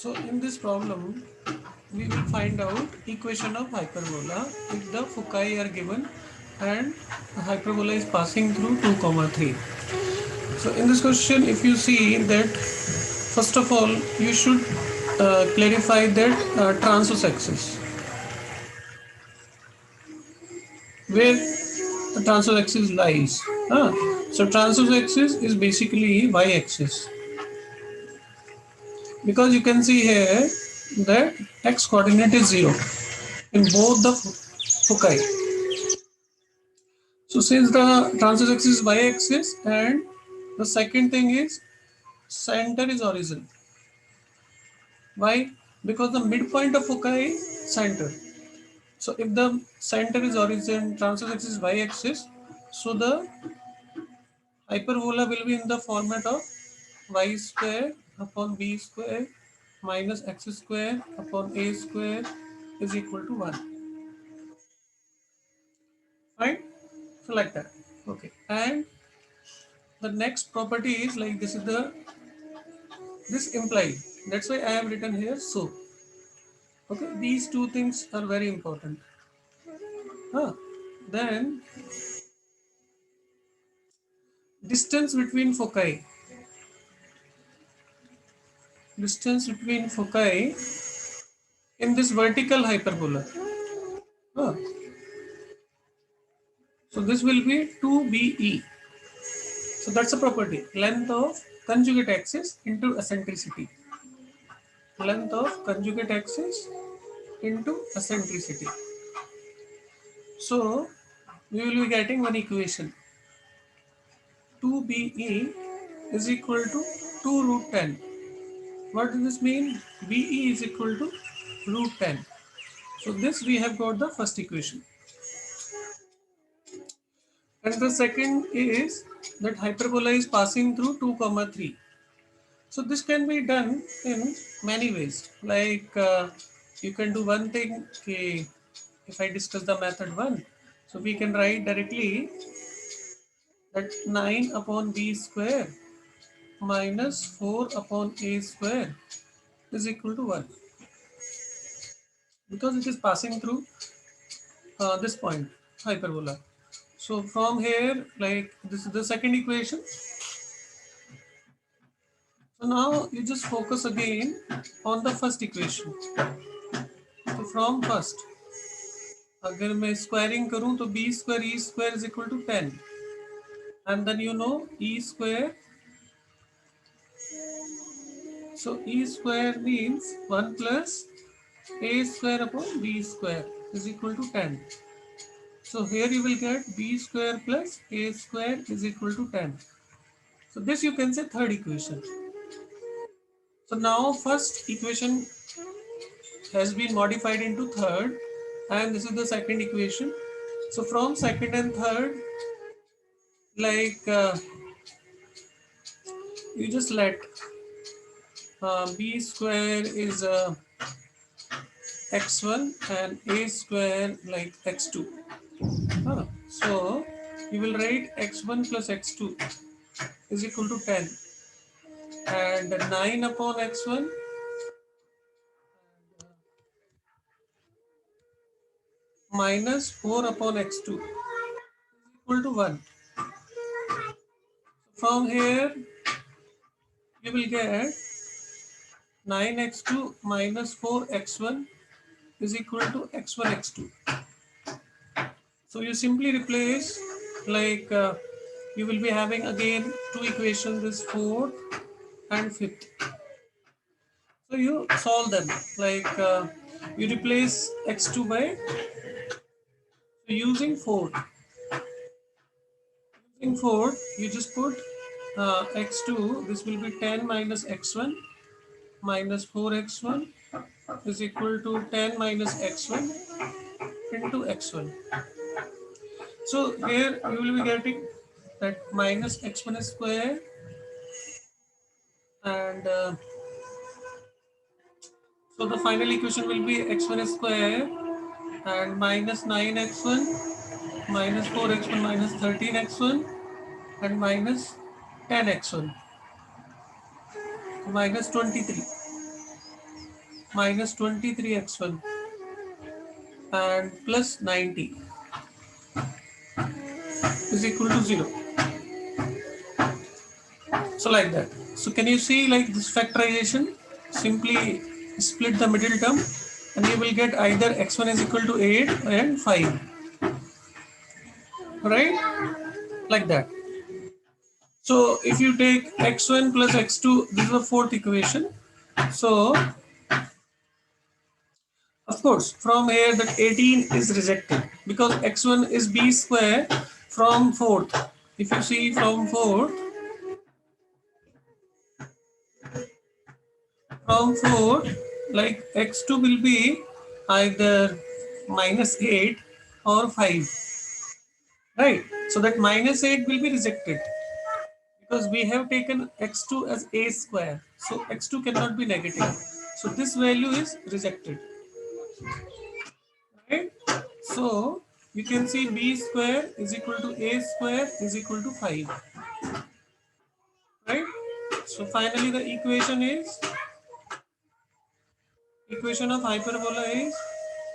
So in this problem, we will find out equation of hyperbola if the foci are given and the hyperbola is passing through 2 comma 3. So in this question, if you see that first of all you should clarify that transverse axis, where the transverse axis lies. So transverse axis is basically y-axis, because you can see here that x coordinate is 0 in both the foci. So since the transverse axis is y-axis, and the second thing is center is origin. Why? Because the midpoint of foci is center. So if the center is origin, transverse axis is y-axis, so the hyperbola will be in the format of y square upon b square minus x square upon a square is equal to 1. Right? So like that. Okay. And the next property is like this implied. That's why I have written here so. Okay. These two things are very important. Then distance between foci. Distance between foci in this vertical hyperbola. Huh. So this will be 2BE. So that's a property. Length of conjugate axis into eccentricity. Length of conjugate axis into eccentricity. So we will be getting one equation. 2BE is equal to 2 root 10. What does this mean? BE is equal to root 10. So this we have got the first equation. And the second is that hyperbola is passing through 2 comma 3. So this can be done in many ways. Like you can do one thing. Okay, if I discuss the method 1, so we can write directly that 9 upon b square minus 4 upon a square is equal to 1, because it is passing through this point hyperbola. So from here, like this is the second equation. So now you just focus again on the first equation. So from first, अगर मैं squaring करूं तो b square e square is equal to 10, and then you know e square. So e square means 1 plus a square upon b square is equal to 10. So here you will get b square plus a square is equal to 10. So this you can say third equation. So now first equation has been modified into third, and this is the second equation. So from second and third, like you just let b square is x1 and a square like x2. So you will write x1 plus x2 is equal to 10, and 9 upon x1 minus 4 upon x2 is equal to 1. From here you will get 9x2 minus 4x1 is equal to x1 x2. So you simply replace, like you will be having again two equations, this fourth and fifth. So you solve them, like you replace x2 by, so using fourth. Using fourth, you just put x2, this will be 10 minus x1 minus 4x1 is equal to 10 minus x1 into x1. So here you will be getting that minus x1 square, and so the final equation will be x1 square and minus 9x1 minus 4x1 minus 13x1 and minus 10x1 minus 23. minus 23x1 and plus 90 is equal to 0. So like that. So can you see like this factorization? Simply split the middle term and you will get either x1 is equal to 8 and 5. Right? Like that. So if you take x1 plus x2, this is the fourth equation. So of course from here that 18 is rejected because x1 is b square from fourth. If you see from fourth, like x2 will be either minus 8 or 5, right? So that minus 8 will be rejected because we have taken x2 as a square, so x2 cannot be negative, so this value is rejected, right? So you can see b square is equal to a square is equal to 5, right? So finally the equation of hyperbola is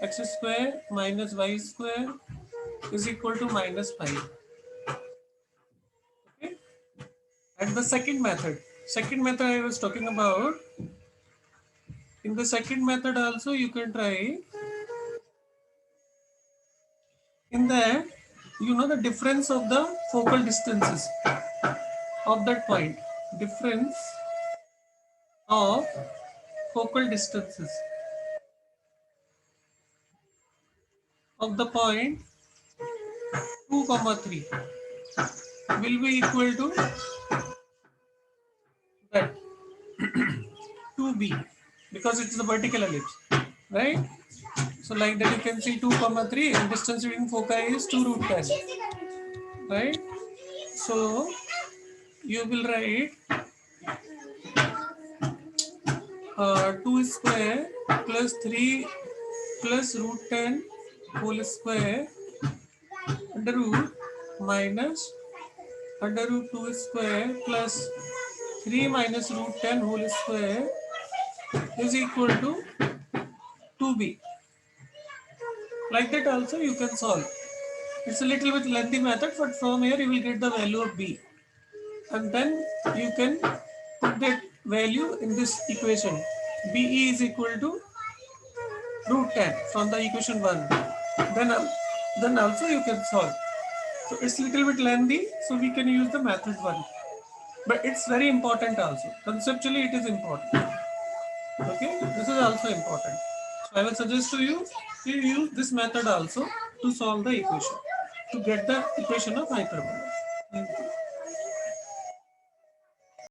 x square minus y square is equal to minus 5. Okay? And the second method I was talking about, in the second method also you can try. In that, you know the difference of the focal distances of that point. Difference of focal distances of the point 2, 3 will be equal to that 2b because it's the vertical ellipse, right? So like that you can see 2, 3 and distance between foci is 2 root 10, right? So you will write 2 square plus 3 plus root 10 whole square under root minus under root 2 square plus 3 minus root 10 whole square is equal to 2b. Like that also you can solve. It's a little bit lengthy method, but from here you will get the value of b. And then you can put that value in this equation. BE is equal to root 10 from the equation 1. Then also you can solve. So it's a little bit lengthy, so we can use the method 1. But it's very important also. Conceptually it is important. Okay, this is also important. So I will suggest to use this method also to solve the equation, to get the equation of hyperbola. Thank you.